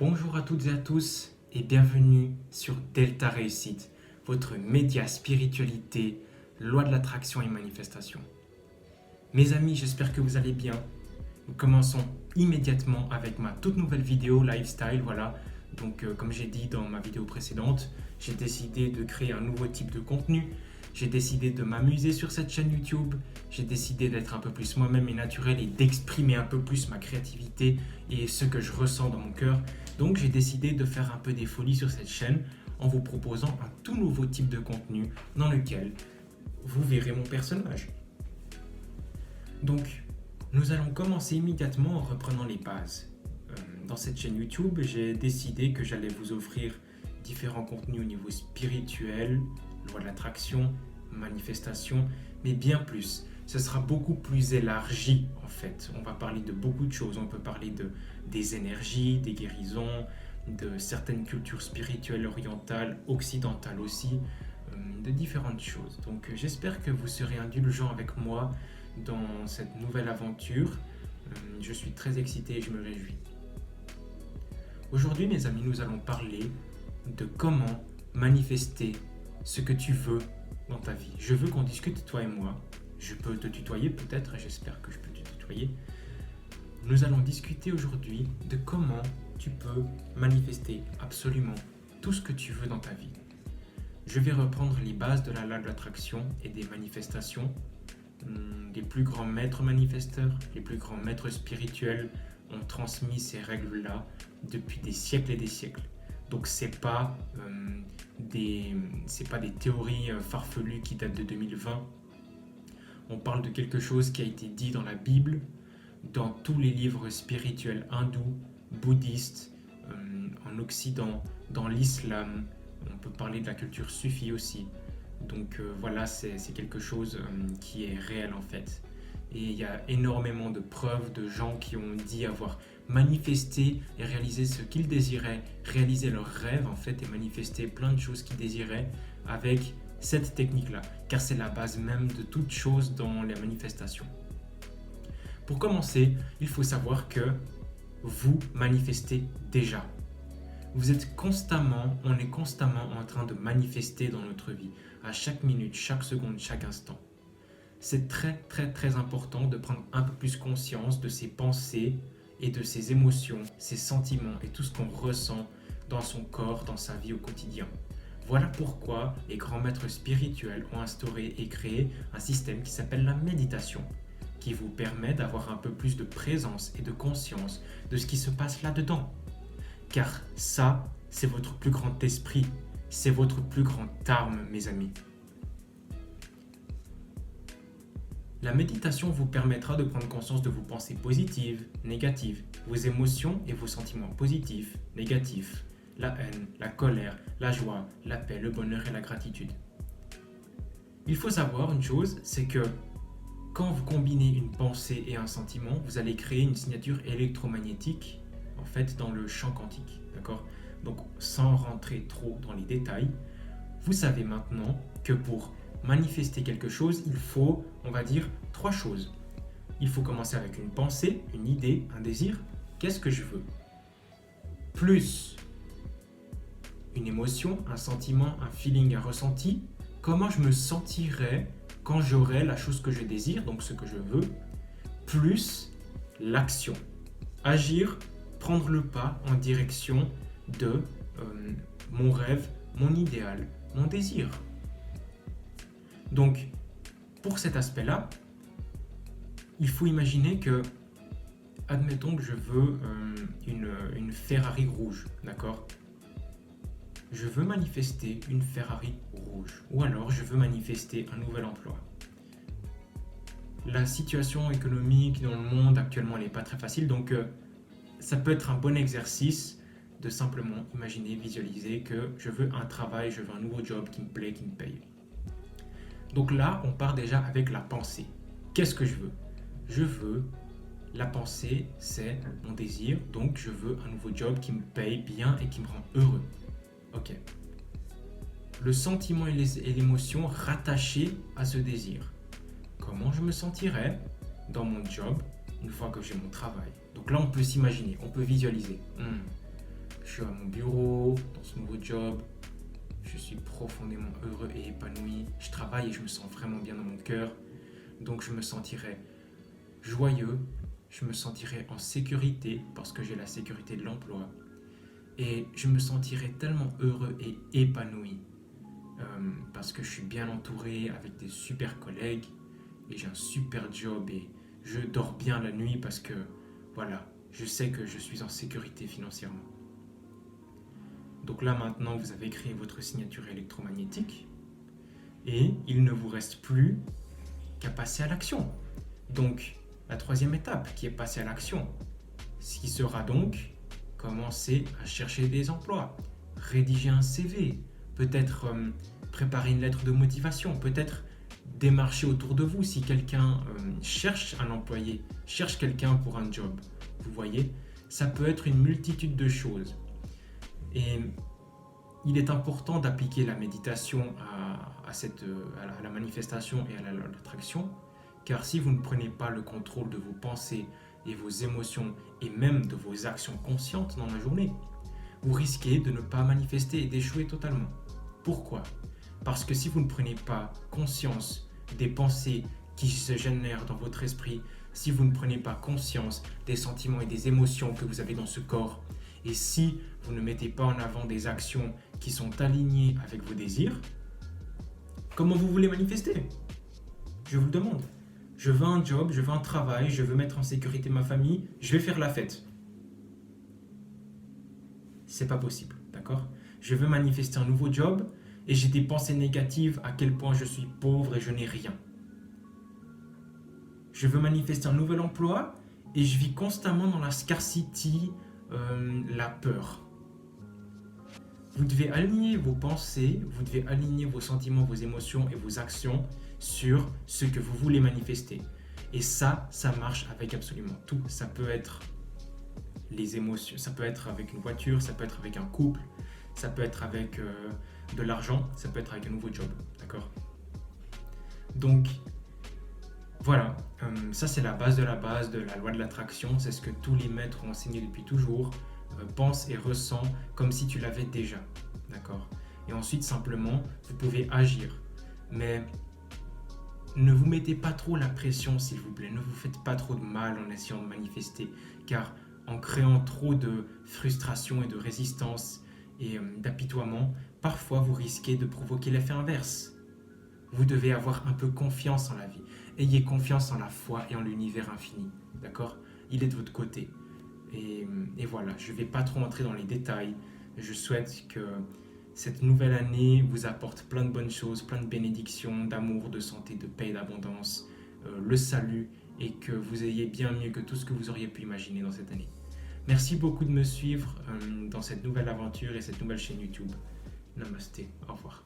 Bonjour à toutes et à tous et bienvenue sur Delta Réussite, votre média spiritualité, loi de l'attraction et manifestation. Mes amis, j'espère que vous allez bien. Nous commençons immédiatement avec ma toute nouvelle vidéo lifestyle, voilà. Donc comme j'ai dit dans ma vidéo précédente, j'ai décidé de créer un nouveau type de contenu. J'ai décidé de m'amuser sur cette chaîne YouTube. J'ai décidé d'être un peu plus moi-même et naturel et d'exprimer un peu plus ma créativité et ce que je ressens dans mon cœur. Donc j'ai décidé de faire un peu des folies sur cette chaîne en vous proposant un tout nouveau type de contenu dans lequel vous verrez mon personnage. Donc nous allons commencer immédiatement en reprenant les bases. Dans cette chaîne YouTube, j'ai décidé que j'allais vous offrir différents contenus au niveau spirituel, loi de l'attraction, manifestation, mais bien plus. Ce sera beaucoup plus élargi en fait. On va parler de beaucoup de choses. On peut parler des énergies, des guérisons, de certaines cultures spirituelles orientales, occidentales aussi, de différentes choses. Donc j'espère que vous serez indulgents avec moi dans cette nouvelle aventure. Je suis très excité et je me réjouis. Aujourd'hui, mes amis, nous allons parler de comment manifester ce que tu veux dans ta vie. Je veux qu'on discute, toi et moi. Je peux te tutoyer peut-être, j'espère que je peux te tutoyer. Nous allons discuter aujourd'hui de comment tu peux manifester absolument tout ce que tu veux dans ta vie. Je vais reprendre les bases de la loi de l'attraction et des manifestations. Les plus grands maîtres manifesteurs, les plus grands maîtres spirituels ont transmis ces règles-là depuis des siècles et des siècles. Donc c'est pas des théories farfelues qui datent de 2020. On parle de quelque chose qui a été dit dans la Bible, dans tous les livres spirituels hindous, bouddhistes, en Occident, dans l'islam. On peut parler de la culture sufi aussi. Donc voilà, c'est quelque chose qui est réel en fait. Et il y a énormément de preuves de gens qui ont dit avoir manifesté et réalisé ce qu'ils désiraient, réaliser leurs rêves en fait et manifester plein de choses qu'ils désiraient avec cette technique-là, car c'est la base même de toute chose dans les manifestations. Pour commencer, il faut savoir que vous manifestez déjà. On est constamment en train de manifester dans notre vie, à chaque minute, chaque seconde, chaque instant. C'est très très très important de prendre un peu plus conscience de ses pensées et de ses émotions, ses sentiments et tout ce qu'on ressent dans son corps, dans sa vie au quotidien. Voilà pourquoi les grands maîtres spirituels ont instauré et créé un système qui s'appelle la méditation, qui vous permet d'avoir un peu plus de présence et de conscience de ce qui se passe là-dedans. Car ça, c'est votre plus grand esprit, c'est votre plus grande arme, mes amis. La méditation vous permettra de prendre conscience de vos pensées positives, négatives, vos émotions et vos sentiments positifs, négatifs, la haine, la colère, la joie, la paix, le bonheur et la gratitude. Il faut savoir une chose, c'est que quand vous combinez une pensée et un sentiment, vous allez créer une signature électromagnétique en fait dans le champ quantique, d'accord ? Donc sans rentrer trop dans les détails, vous savez maintenant que pour manifester quelque chose, il faut, on va dire, 3 choses. Il faut commencer avec une pensée, une idée, un désir. Qu'est-ce que je veux ? Plus une émotion, un sentiment, un feeling, un ressenti. Comment je me sentirais quand j'aurai la chose que je désire, donc ce que je veux. Plus l'action. Agir, prendre le pas en direction de mon rêve, mon idéal, mon désir. Donc, pour cet aspect-là, il faut imaginer que, admettons que je veux une Ferrari rouge, d'accord ? Je veux manifester une Ferrari rouge, ou alors je veux manifester un nouvel emploi. La situation économique dans le monde actuellement, elle n'est pas très facile, donc ça peut être un bon exercice de simplement imaginer, visualiser que je veux un travail, je veux un nouveau job qui me plaît, qui me paye. Donc là, on part déjà avec la pensée. Qu'est-ce que je veux ? Je veux, la pensée, c'est mon désir, donc je veux un nouveau job qui me paye bien et qui me rend heureux. Ok. Le sentiment et l'émotion rattachés à ce désir. Comment je me sentirais dans mon job une fois que j'ai mon travail ? Donc là, on peut s'imaginer, on peut visualiser. suis à mon bureau, dans ce nouveau job. Je suis profondément heureux et épanoui. Je travaille et je me sens vraiment bien dans mon cœur. Donc je me sentirai joyeux, je me sentirai en sécurité parce que j'ai la sécurité de l'emploi. Et je me sentirai tellement heureux et épanoui parce que je suis bien entouré avec des super collègues et j'ai un super job et je dors bien la nuit parce que voilà, je sais que je suis en sécurité financièrement. Donc là maintenant, vous avez créé votre signature électromagnétique et il ne vous reste plus qu'à passer à l'action. Donc la troisième étape qui est passer à l'action, ce qui sera donc commencer à chercher des emplois, rédiger un CV, peut-être préparer une lettre de motivation, peut-être démarcher autour de vous si quelqu'un cherche un employé, cherche quelqu'un pour un job. Vous voyez, ça peut être une multitude de choses. Et il est important d'appliquer la méditation à la manifestation et à l'attraction, car si vous ne prenez pas le contrôle de vos pensées et vos émotions et même de vos actions conscientes dans la journée, vous risquez de ne pas manifester et d'échouer totalement. Pourquoi ? Parce que si vous ne prenez pas conscience des pensées qui se génèrent dans votre esprit, si vous ne prenez pas conscience des sentiments et des émotions que vous avez dans ce corps, et si vous ne mettez pas en avant des actions qui sont alignées avec vos désirs, comment vous voulez manifester ? Je vous le demande. Je veux un job, je veux un travail, je veux mettre en sécurité ma famille, je vais faire la fête. C'est pas possible, d'accord ? Je veux manifester un nouveau job et j'ai des pensées négatives à quel point je suis pauvre et je n'ai rien. Je veux manifester un nouvel emploi et je vis constamment dans la scarcity, la peur. Vous devez aligner vos pensées, vous devez aligner vos sentiments, vos émotions et vos actions sur ce que vous voulez manifester. Et ça marche avec absolument tout. Ça peut être les émotions, ça peut être avec une voiture, ça peut être avec un couple, ça peut être avec de l'argent, ça peut être avec un nouveau job, d'accord ? Donc, voilà, ça c'est la base de la loi de l'attraction, c'est ce que tous les maîtres ont enseigné depuis toujours. Pense et ressens comme si tu l'avais déjà, d'accord ? Et ensuite, simplement, vous pouvez agir. Mais ne vous mettez pas trop la pression, s'il vous plaît. Ne vous faites pas trop de mal en essayant de manifester, car en créant trop de frustration et de résistance et d'apitoiement, parfois vous risquez de provoquer l'effet inverse. Vous devez avoir un peu confiance en la vie. Ayez confiance en la foi et en l'univers infini, d'accord ? Il est de votre côté. Et voilà, je ne vais pas trop entrer dans les détails. Je souhaite que cette nouvelle année vous apporte plein de bonnes choses, plein de bénédictions, d'amour, de santé, de paix, d'abondance, le salut, et que vous ayez bien mieux que tout ce que vous auriez pu imaginer dans cette année. Merci beaucoup de me suivre dans cette nouvelle aventure et cette nouvelle chaîne YouTube. Namasté, au revoir.